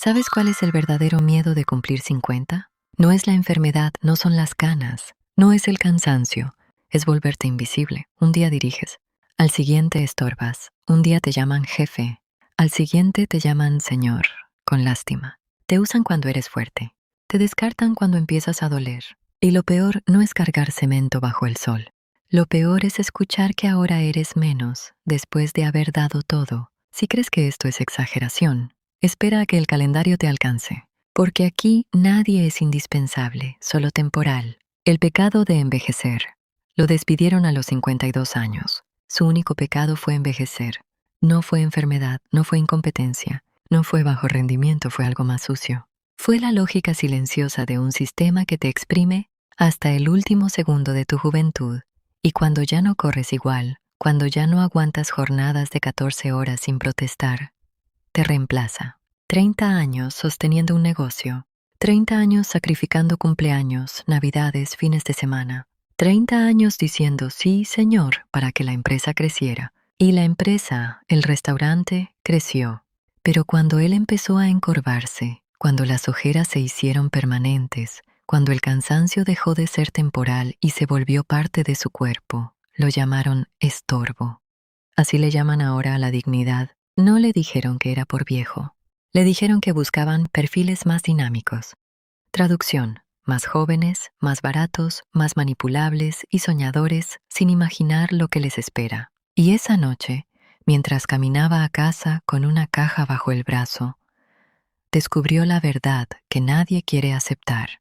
¿Sabes cuál es el verdadero miedo de cumplir 50? No es la enfermedad, no son las canas, no es el cansancio, es volverte invisible. Un día diriges, al siguiente estorbas, un día te llaman jefe, al siguiente te llaman señor, con lástima. Te usan cuando eres fuerte, te descartan cuando empiezas a doler. Y lo peor no es cargar cemento bajo el sol. Lo peor es escuchar que ahora eres menos, después de haber dado todo. Si crees que esto es exageración, espera a que el calendario te alcance, porque aquí nadie es indispensable, solo temporal. El pecado de envejecer. Lo despidieron a los 52 años. Su único pecado fue envejecer. No fue enfermedad, no fue incompetencia, no fue bajo rendimiento, fue algo más sucio. Fue la lógica silenciosa de un sistema que te exprime hasta el último segundo de tu juventud, y cuando ya no corres igual, cuando ya no aguantas jornadas de 14 horas sin protestar, te reemplaza. 30 años sosteniendo un negocio, 30 años sacrificando cumpleaños, navidades, fines de semana, 30 años diciendo sí, señor, para que la empresa creciera. Y la empresa, el restaurante, creció. Pero cuando él empezó a encorvarse, cuando las ojeras se hicieron permanentes, cuando el cansancio dejó de ser temporal y se volvió parte de su cuerpo, lo llamaron estorbo. Así le llaman ahora a la dignidad. No le dijeron que era por viejo. Le dijeron que buscaban perfiles más dinámicos. Traducción: más jóvenes, más baratos, más manipulables y soñadores sin imaginar lo que les espera. Y esa noche, mientras caminaba a casa con una caja bajo el brazo, descubrió la verdad que nadie quiere aceptar.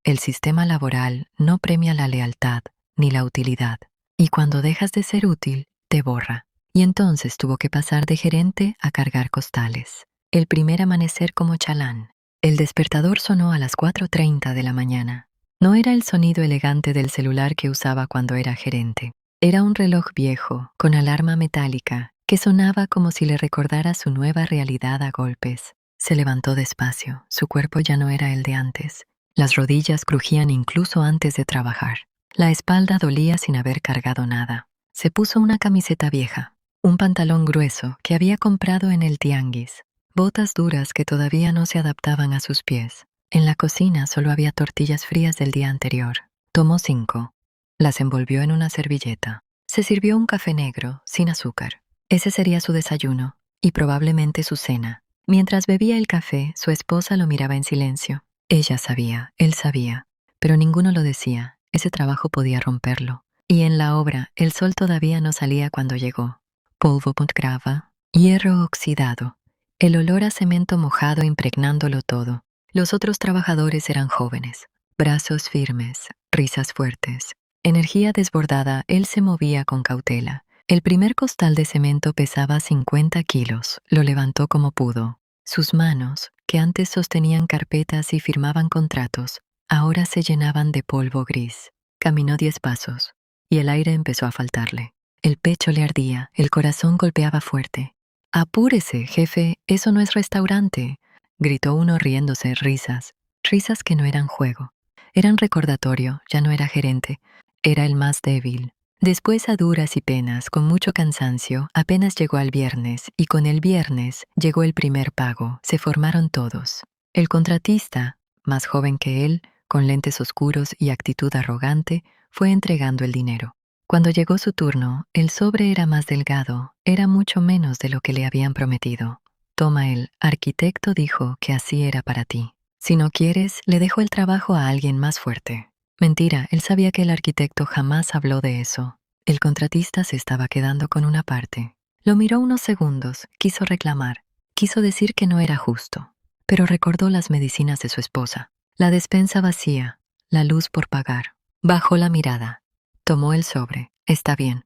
El sistema laboral no premia la lealtad ni la utilidad, y cuando dejas de ser útil, te borra. Y entonces tuvo que pasar de gerente a cargar costales. El primer amanecer como chalán. El despertador sonó a las 4:30 de la mañana. No era el sonido elegante del celular que usaba cuando era gerente. Era un reloj viejo, con alarma metálica, que sonaba como si le recordara su nueva realidad a golpes. Se levantó despacio, su cuerpo ya no era el de antes. Las rodillas crujían incluso antes de trabajar. La espalda dolía sin haber cargado nada. Se puso una camiseta vieja, un pantalón grueso que había comprado en el tianguis, botas duras que todavía no se adaptaban a sus pies. En la cocina solo había tortillas frías del día anterior. Tomó 5. Las envolvió en una servilleta. Se sirvió un café negro, sin azúcar. Ese sería su desayuno, y probablemente su cena. Mientras bebía el café, su esposa lo miraba en silencio. Ella sabía, él sabía, pero ninguno lo decía. Ese trabajo podía romperlo. Y en la obra, el sol todavía no salía cuando llegó. Polvo pod grava, hierro oxidado, el olor a cemento mojado impregnándolo todo. Los otros trabajadores eran jóvenes, brazos firmes, risas fuertes. Energía desbordada, él se movía con cautela. El primer costal de cemento pesaba 50 kilos. Lo levantó como pudo. Sus manos, que antes sostenían carpetas y firmaban contratos, ahora se llenaban de polvo gris. Caminó 10 pasos, y el aire empezó a faltarle. El pecho le ardía, el corazón golpeaba fuerte. «Apúrese, jefe, eso no es restaurante», gritó uno riéndose, risas. Risas que no eran juego. Eran recordatorio, ya no era gerente. Era el más débil. Después, a duras y penas, con mucho cansancio, apenas llegó al viernes, y con el viernes llegó el primer pago. Se formaron todos. El contratista, más joven que él, con lentes oscuros y actitud arrogante, fue entregando el dinero. Cuando llegó su turno, el sobre era más delgado, era mucho menos de lo que le habían prometido. «Toma, el arquitecto dijo que así era para ti. Si no quieres, le dejo el trabajo a alguien más fuerte». Mentira, él sabía que el arquitecto jamás habló de eso. El contratista se estaba quedando con una parte. Lo miró unos segundos, quiso reclamar, quiso decir que no era justo, pero recordó las medicinas de su esposa, la despensa vacía, la luz por pagar. Bajó la mirada, tomó el sobre, «Está bien».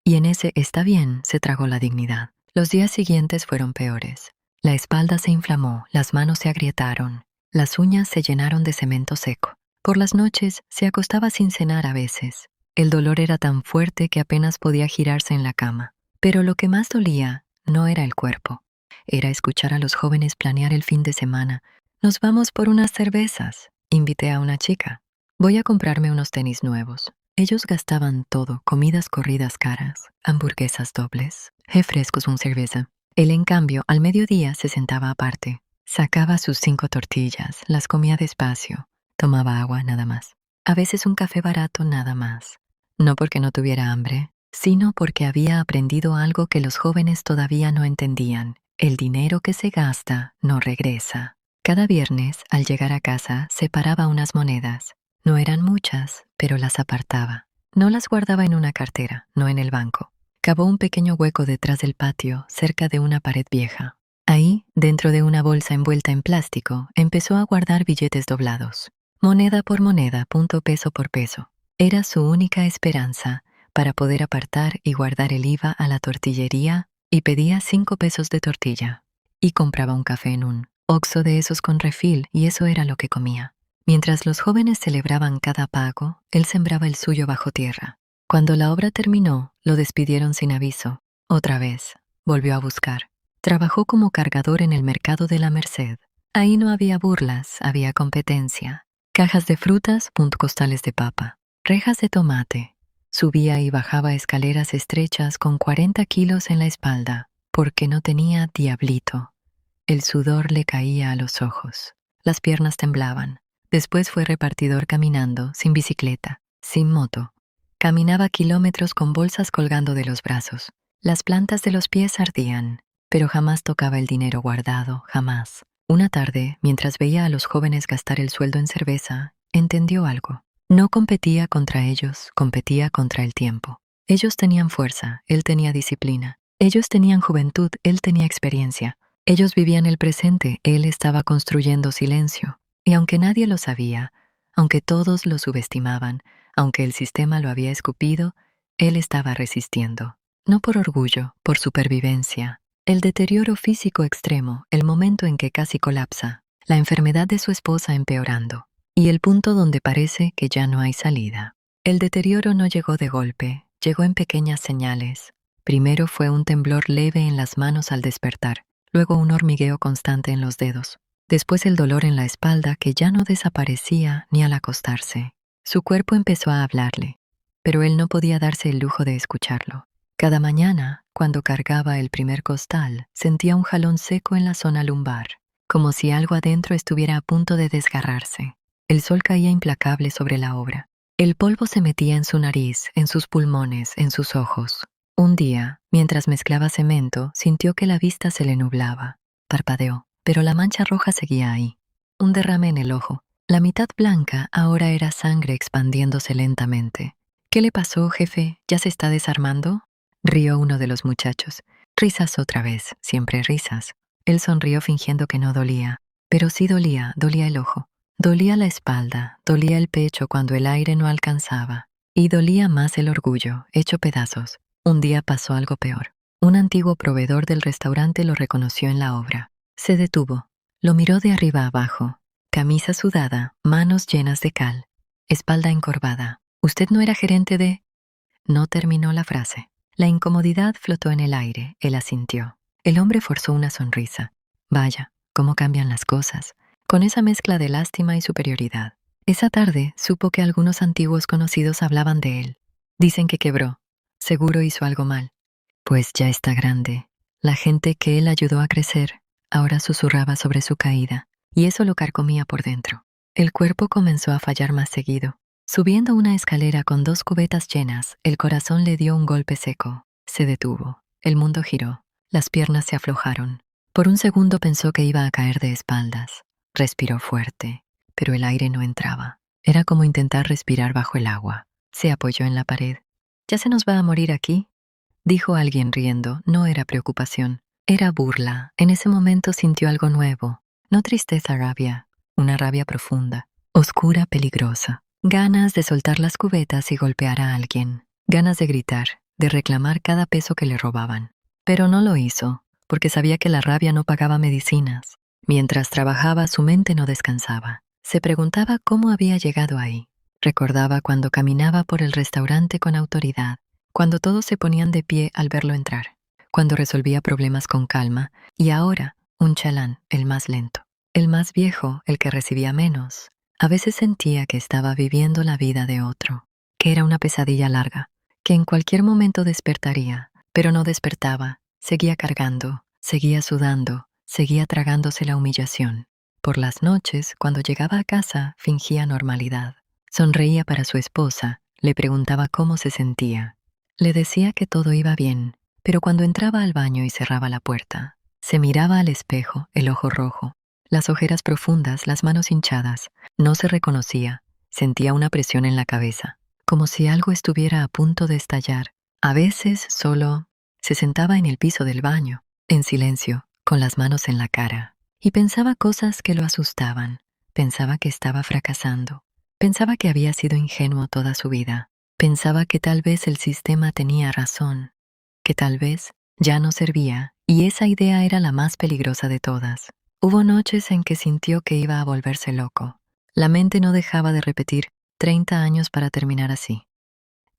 Y en ese «está bien» se tragó la dignidad. Los días siguientes fueron peores. La espalda se inflamó, las manos se agrietaron, las uñas se llenaron de cemento seco. Por las noches se acostaba sin cenar a veces. El dolor era tan fuerte que apenas podía girarse en la cama. Pero lo que más dolía no era el cuerpo. Era escuchar a los jóvenes planear el fin de semana. «Nos vamos por unas cervezas», invité a una chica. «Voy a comprarme unos tenis nuevos». Ellos gastaban todo, comidas corridas caras, hamburguesas dobles, refrescos, una cerveza. Él, en cambio, al mediodía se sentaba aparte. Sacaba sus 5 tortillas, las comía despacio, tomaba agua nada más. A veces un café barato nada más. No porque no tuviera hambre, sino porque había aprendido algo que los jóvenes todavía no entendían. El dinero que se gasta no regresa. Cada viernes, al llegar a casa, separaba unas monedas. No eran muchas, pero las apartaba. No las guardaba en una cartera, no en el banco. Cavó un pequeño hueco detrás del patio, cerca de una pared vieja. Ahí, dentro de una bolsa envuelta en plástico, empezó a guardar billetes doblados. Moneda por moneda, punto peso por peso. Era su única esperanza para poder apartar y guardar el IVA a la tortillería, y pedía 5 pesos de tortilla. Y compraba un café en un Oxxo de esos con refil, y eso era lo que comía. Mientras los jóvenes celebraban cada pago, él sembraba el suyo bajo tierra. Cuando la obra terminó, lo despidieron sin aviso. Otra vez, volvió a buscar. Trabajó como cargador en el mercado de la Merced. Ahí no había burlas, había competencia. Cajas de frutas, costales de papa, rejas de tomate. Subía y bajaba escaleras estrechas con 40 kilos en la espalda, porque no tenía diablito. El sudor le caía a los ojos. Las piernas temblaban. Después fue repartidor caminando, sin bicicleta, sin moto. Caminaba kilómetros con bolsas colgando de los brazos. Las plantas de los pies ardían, pero jamás tocaba el dinero guardado, jamás. Una tarde, mientras veía a los jóvenes gastar el sueldo en cerveza, entendió algo. No competía contra ellos, competía contra el tiempo. Ellos tenían fuerza, él tenía disciplina. Ellos tenían juventud, él tenía experiencia. Ellos vivían el presente, él estaba construyendo silencio. Y aunque nadie lo sabía, aunque todos lo subestimaban, aunque el sistema lo había escupido, él estaba resistiendo. No por orgullo, por supervivencia. El deterioro físico extremo, el momento en que casi colapsa, la enfermedad de su esposa empeorando, y el punto donde parece que ya no hay salida. El deterioro no llegó de golpe, llegó en pequeñas señales. Primero fue un temblor leve en las manos al despertar, luego un hormigueo constante en los dedos. Después el dolor en la espalda que ya no desaparecía ni al acostarse. Su cuerpo empezó a hablarle, pero él no podía darse el lujo de escucharlo. Cada mañana, cuando cargaba el primer costal, sentía un jalón seco en la zona lumbar, como si algo adentro estuviera a punto de desgarrarse. El sol caía implacable sobre la obra. El polvo se metía en su nariz, en sus pulmones, en sus ojos. Un día, mientras mezclaba cemento, sintió que la vista se le nublaba. Parpadeó, pero la mancha roja seguía ahí. Un derrame en el ojo. La mitad blanca ahora era sangre expandiéndose lentamente. ¿Qué le pasó, jefe? ¿Ya se está desarmando? Rió uno de los muchachos. Risas otra vez, siempre risas. Él sonrió fingiendo que no dolía. Pero sí dolía, dolía el ojo. Dolía la espalda, dolía el pecho cuando el aire no alcanzaba. Y dolía más el orgullo, hecho pedazos. Un día pasó algo peor. Un antiguo proveedor del restaurante lo reconoció en la obra. Se detuvo. Lo miró de arriba abajo. Camisa sudada, manos llenas de cal, espalda encorvada. ¿Usted no era gerente de...? No terminó la frase. La incomodidad flotó en el aire, él asintió. El hombre forzó una sonrisa. Vaya, cómo cambian las cosas, con esa mezcla de lástima y superioridad. Esa tarde supo que algunos antiguos conocidos hablaban de él. Dicen que quebró. Seguro hizo algo mal. Pues ya está grande. La gente que él ayudó a crecer ahora susurraba sobre su caída, y eso lo carcomía por dentro. El cuerpo comenzó a fallar más seguido. Subiendo una escalera con 2 cubetas llenas, el corazón le dio un golpe seco. Se detuvo. El mundo giró. Las piernas se aflojaron. Por un segundo pensó que iba a caer de espaldas. Respiró fuerte, pero el aire no entraba. Era como intentar respirar bajo el agua. Se apoyó en la pared. ¿Ya se nos va a morir aquí?, dijo alguien riendo. No era preocupación, era burla. En ese momento sintió algo nuevo. No tristeza, rabia. Una rabia profunda, oscura, peligrosa. Ganas de soltar las cubetas y golpear a alguien. Ganas de gritar, de reclamar cada peso que le robaban. Pero no lo hizo, porque sabía que la rabia no pagaba medicinas. Mientras trabajaba, su mente no descansaba. Se preguntaba cómo había llegado ahí. Recordaba cuando caminaba por el restaurante con autoridad, cuando todos se ponían de pie al verlo entrar, cuando resolvía problemas con calma, y ahora, un chalán, el más lento, el más viejo, el que recibía menos. A veces sentía que estaba viviendo la vida de otro, que era una pesadilla larga, que en cualquier momento despertaría, pero no despertaba, seguía cargando, seguía sudando, seguía tragándose la humillación. Por las noches, cuando llegaba a casa, fingía normalidad. Sonreía para su esposa, le preguntaba cómo se sentía. Le decía que todo iba bien, pero cuando entraba al baño y cerraba la puerta, se miraba al espejo, el ojo rojo, las ojeras profundas, las manos hinchadas. No se reconocía, sentía una presión en la cabeza, como si algo estuviera a punto de estallar. A veces solo se sentaba en el piso del baño, en silencio, con las manos en la cara, y pensaba cosas que lo asustaban. Pensaba que estaba fracasando. Pensaba que había sido ingenuo toda su vida. Pensaba que tal vez el sistema tenía razón, que tal vez ya no servía, y esa idea era la más peligrosa de todas. Hubo noches en que sintió que iba a volverse loco. La mente no dejaba de repetir 30 años para terminar así.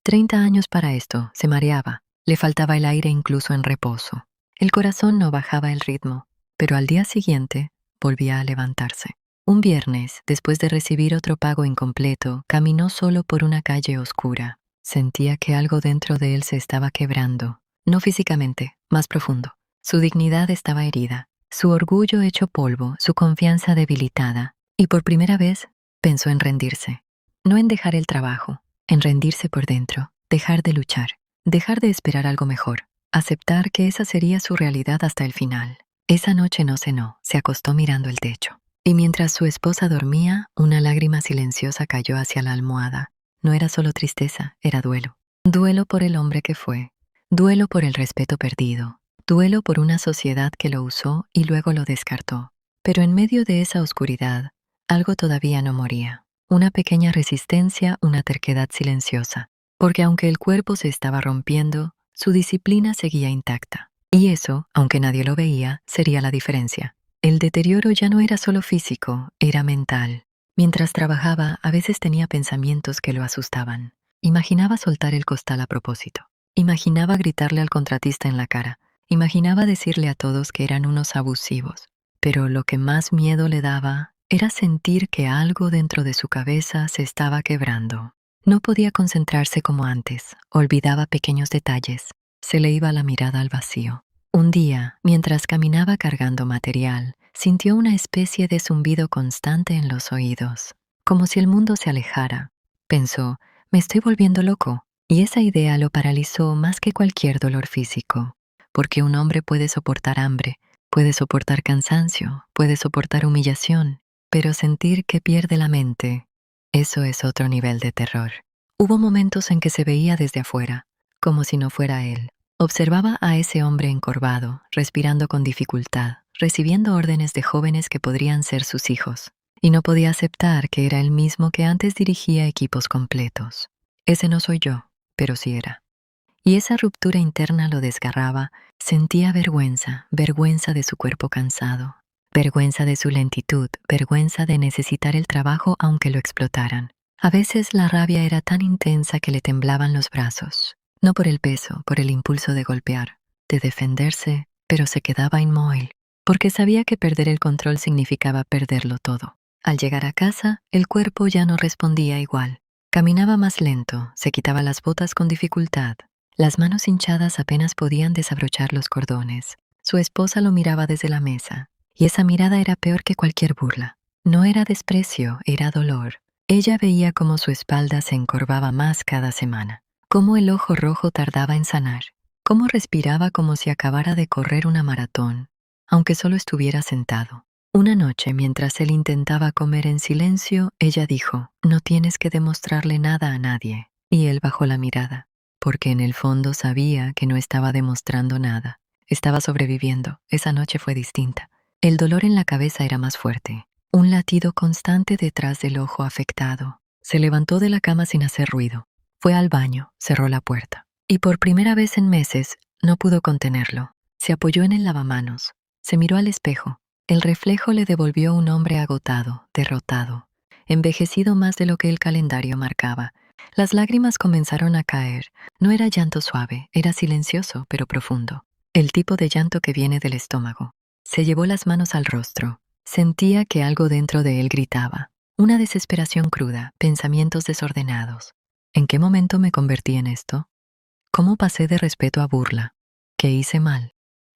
30 años para esto, se mareaba, le faltaba el aire incluso en reposo. El corazón no bajaba el ritmo, pero al día siguiente volvía a levantarse. Un viernes, después de recibir otro pago incompleto, caminó solo por una calle oscura. Sentía que algo dentro de él se estaba quebrando, no físicamente, más profundo. Su dignidad estaba herida, su orgullo hecho polvo, su confianza debilitada, y por primera vez pensó en rendirse. No en dejar el trabajo, en rendirse por dentro, dejar de luchar, dejar de esperar algo mejor, aceptar que esa sería su realidad hasta el final. Esa noche no cenó, se acostó mirando el techo. Y mientras su esposa dormía, una lágrima silenciosa cayó hacia la almohada. No era solo tristeza, era duelo. Duelo por el hombre que fue, duelo por el respeto perdido, duelo por una sociedad que lo usó y luego lo descartó. Pero en medio de esa oscuridad, algo todavía no moría. Una pequeña resistencia, una terquedad silenciosa. Porque aunque el cuerpo se estaba rompiendo, su disciplina seguía intacta. Y eso, aunque nadie lo veía, sería la diferencia. El deterioro ya no era solo físico, era mental. Mientras trabajaba, a veces tenía pensamientos que lo asustaban. Imaginaba soltar el costal a propósito. Imaginaba gritarle al contratista en la cara. Imaginaba decirle a todos que eran unos abusivos. Pero lo que más miedo le daba era sentir que algo dentro de su cabeza se estaba quebrando. No podía concentrarse como antes, olvidaba pequeños detalles, se le iba la mirada al vacío. Un día, mientras caminaba cargando material, sintió una especie de zumbido constante en los oídos, como si el mundo se alejara. Pensó, me estoy volviendo loco, y esa idea lo paralizó más que cualquier dolor físico, porque un hombre puede soportar hambre, puede soportar cansancio, puede soportar humillación, pero sentir que pierde la mente, eso es otro nivel de terror. Hubo momentos en que se veía desde afuera, como si no fuera él. Observaba a ese hombre encorvado, respirando con dificultad, recibiendo órdenes de jóvenes que podrían ser sus hijos, y no podía aceptar que era el mismo que antes dirigía equipos completos. Ese no soy yo, pero sí era. Y esa ruptura interna lo desgarraba, sentía vergüenza, vergüenza de su cuerpo cansado, vergüenza de su lentitud, vergüenza de necesitar el trabajo aunque lo explotaran. A veces la rabia era tan intensa que le temblaban los brazos. No por el peso, por el impulso de golpear, de defenderse, pero se quedaba inmóvil, porque sabía que perder el control significaba perderlo todo. Al llegar a casa, el cuerpo ya no respondía igual. Caminaba más lento, se quitaba las botas con dificultad. Las manos hinchadas apenas podían desabrochar los cordones. Su esposa lo miraba desde la mesa, y esa mirada era peor que cualquier burla. No era desprecio, era dolor. Ella veía cómo su espalda se encorvaba más cada semana. Cómo el ojo rojo tardaba en sanar, cómo respiraba como si acabara de correr una maratón, aunque solo estuviera sentado. Una noche, mientras él intentaba comer en silencio, ella dijo, no tienes que demostrarle nada a nadie. Y él bajó la mirada, porque en el fondo sabía que no estaba demostrando nada. Estaba sobreviviendo. Esa noche fue distinta. El dolor en la cabeza era más fuerte, un latido constante detrás del ojo afectado. Se levantó de la cama sin hacer ruido. Fue al baño, cerró la puerta, y por primera vez en meses no pudo contenerlo. Se apoyó en el lavamanos, se miró al espejo. El reflejo le devolvió un hombre agotado, derrotado, envejecido más de lo que el calendario marcaba. Las lágrimas comenzaron a caer. No era llanto suave, era silencioso pero profundo. El tipo de llanto que viene del estómago. Se llevó las manos al rostro. Sentía que algo dentro de él gritaba. Una desesperación cruda, pensamientos desordenados. ¿En qué momento me convertí en esto? ¿Cómo pasé de respeto a burla? ¿Qué hice mal?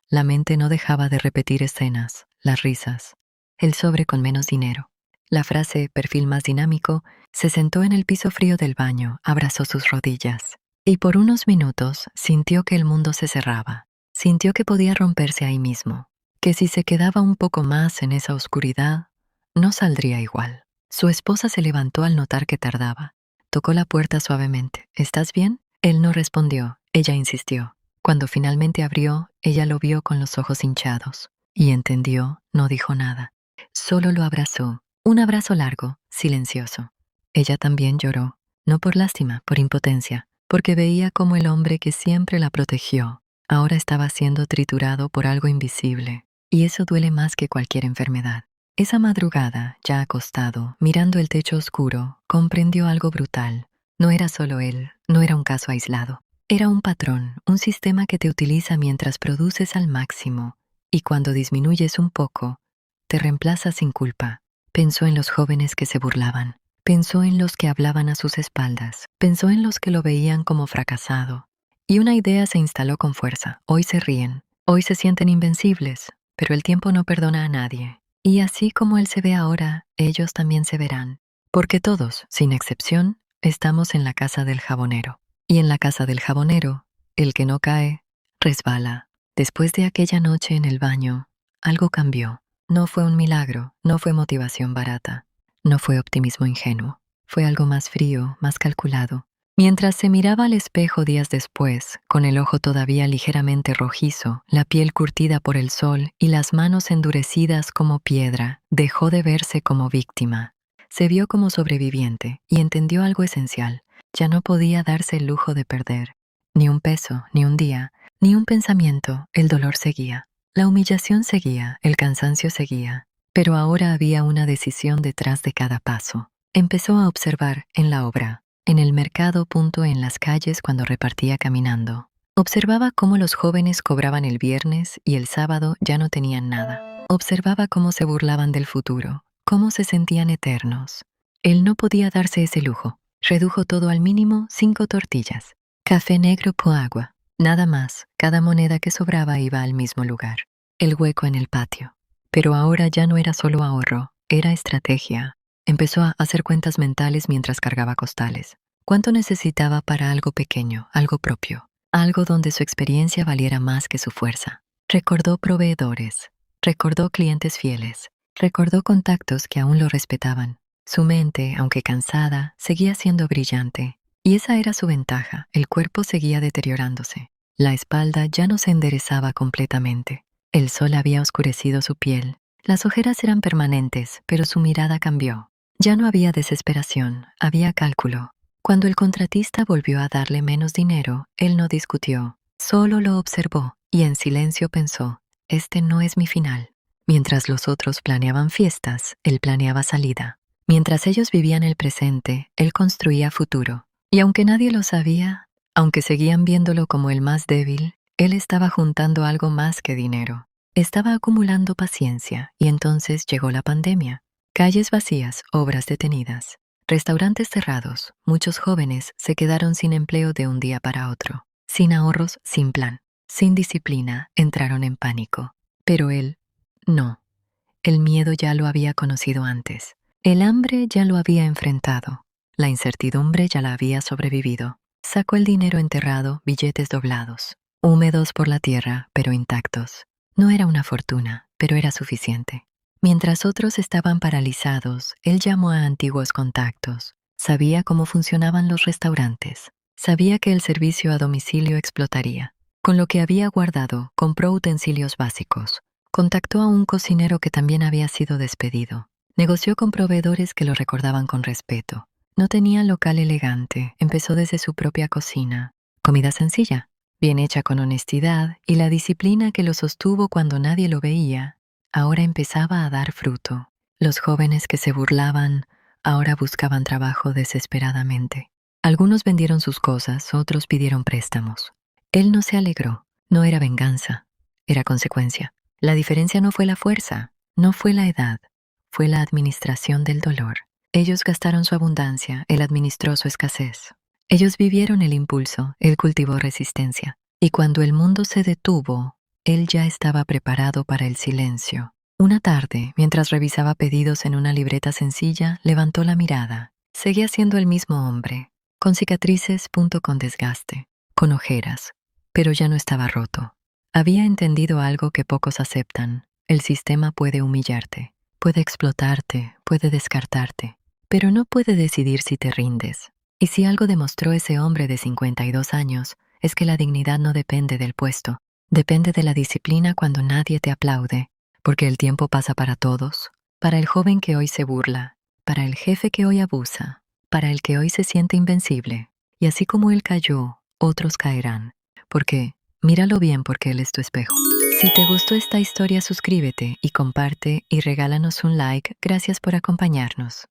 La mente no dejaba de repetir escenas. las risas, el sobre con menos dinero. La frase perfil más dinámico se sentó en el piso frío del baño, abrazó sus rodillas y por unos minutos sintió que el mundo se cerraba. Sintió que podía romperse ahí mismo, que si se quedaba un poco más en esa oscuridad, no saldría igual. Su esposa se levantó al notar que tardaba. Tocó la puerta suavemente. ¿Estás bien? Él no respondió. Ella insistió. Cuando finalmente abrió, ella lo vio con los ojos hinchados. Y entendió, no dijo nada. Solo lo abrazó. Un abrazo largo, silencioso. Ella también lloró. No por lástima, por impotencia. Porque veía cómo el hombre que siempre la protegió ahora estaba siendo triturado por algo invisible. Y eso duele más que cualquier enfermedad. Esa madrugada, ya acostado, mirando el techo oscuro, comprendió algo brutal. No era solo él, no era un caso aislado. Era un patrón, un sistema que te utiliza mientras produces al máximo, y cuando disminuyes un poco, te reemplaza sin culpa. Pensó en los jóvenes que se burlaban, pensó en los que hablaban a sus espaldas, pensó en los que lo veían como fracasado. Y una idea se instaló con fuerza. Hoy se ríen, hoy se sienten invencibles, pero el tiempo no perdona a nadie. Y así como él se ve ahora, ellos también se verán. Porque todos, sin excepción, estamos en la casa del jabonero. Y en la casa del jabonero, el que no cae, resbala. Después de aquella noche en el baño, algo cambió. No fue un milagro, no fue motivación barata, no fue optimismo ingenuo. Fue algo más frío, más calculado. Mientras se miraba al espejo días después, con el ojo todavía ligeramente rojizo, la piel curtida por el sol y las manos endurecidas como piedra, dejó de verse como víctima. Se vio como sobreviviente y entendió algo esencial. Ya no podía darse el lujo de perder. Ni un peso, ni un día, ni un pensamiento. El dolor seguía. La humillación seguía, el cansancio seguía. Pero ahora había una decisión detrás de cada paso. Empezó a observar en la obra, en el mercado, en las calles cuando repartía caminando. Observaba cómo los jóvenes cobraban el viernes y el sábado ya no tenían nada. Observaba cómo se burlaban del futuro, cómo se sentían eternos. Él no podía darse ese lujo. Redujo todo al mínimo: 5 tortillas, café negro por agua. Nada más, cada moneda que sobraba iba al mismo lugar, el hueco en el patio. Pero ahora ya no era solo ahorro, era estrategia. Empezó a hacer cuentas mentales mientras cargaba costales. ¿Cuánto necesitaba para algo pequeño, algo propio? Algo donde su experiencia valiera más que su fuerza. Recordó proveedores, recordó clientes fieles, recordó contactos que aún lo respetaban. Su mente, aunque cansada, seguía siendo brillante. Y esa era su ventaja: el cuerpo seguía deteriorándose. La espalda ya no se enderezaba completamente. El sol había oscurecido su piel. Las ojeras eran permanentes, pero su mirada cambió. Ya no había desesperación, había cálculo. Cuando el contratista volvió a darle menos dinero, él no discutió, solo lo observó y en silencio pensó: este no es mi final. Mientras los otros planeaban fiestas, él planeaba salida. Mientras ellos vivían el presente, él construía futuro. Y aunque nadie lo sabía, aunque seguían viéndolo como el más débil, él estaba juntando algo más que dinero. Estaba acumulando paciencia, y entonces llegó la pandemia. Calles vacías, obras detenidas, restaurantes cerrados. Muchos jóvenes se quedaron sin empleo de un día para otro, sin ahorros, sin plan, sin disciplina. Entraron en pánico. Pero él, no. El miedo ya lo había conocido antes. El hambre ya lo había enfrentado. La incertidumbre ya la había sobrevivido. Sacó el dinero enterrado, billetes doblados, húmedos por la tierra, pero intactos. No era una fortuna, pero era suficiente. Mientras otros estaban paralizados, él llamó a antiguos contactos. Sabía cómo funcionaban los restaurantes. Sabía que el servicio a domicilio explotaría. Con lo que había guardado, compró utensilios básicos. Contactó a un cocinero que también había sido despedido. Negoció con proveedores que lo recordaban con respeto. No tenía local elegante, empezó desde su propia cocina. Comida sencilla, bien hecha con honestidad, y la disciplina que lo sostuvo cuando nadie lo veía, ahora empezaba a dar fruto. Los jóvenes que se burlaban, ahora buscaban trabajo desesperadamente. Algunos vendieron sus cosas, otros pidieron préstamos. Él no se alegró, no era venganza, era consecuencia. La diferencia no fue la fuerza, no fue la edad, fue la administración del dolor. Ellos gastaron su abundancia, él administró su escasez. Ellos vivieron el impulso, él cultivó resistencia. Y cuando el mundo se detuvo, él ya estaba preparado para el silencio. Una tarde, mientras revisaba pedidos en una libreta sencilla, levantó la mirada. Seguía siendo el mismo hombre, con cicatrices, con desgaste, con ojeras, pero ya no estaba roto. Había entendido algo que pocos aceptan. El sistema puede humillarte, puede explotarte, puede descartarte, pero no puede decidir si te rindes. Y si algo demostró ese hombre de 52 años, es que la dignidad no depende del puesto, depende de la disciplina cuando nadie te aplaude, porque el tiempo pasa para todos, para el joven que hoy se burla, para el jefe que hoy abusa, para el que hoy se siente invencible. Y así como él cayó, otros caerán, porque míralo bien porque él es tu espejo. Si te gustó esta historia, suscríbete y comparte y regálanos un like. Gracias por acompañarnos.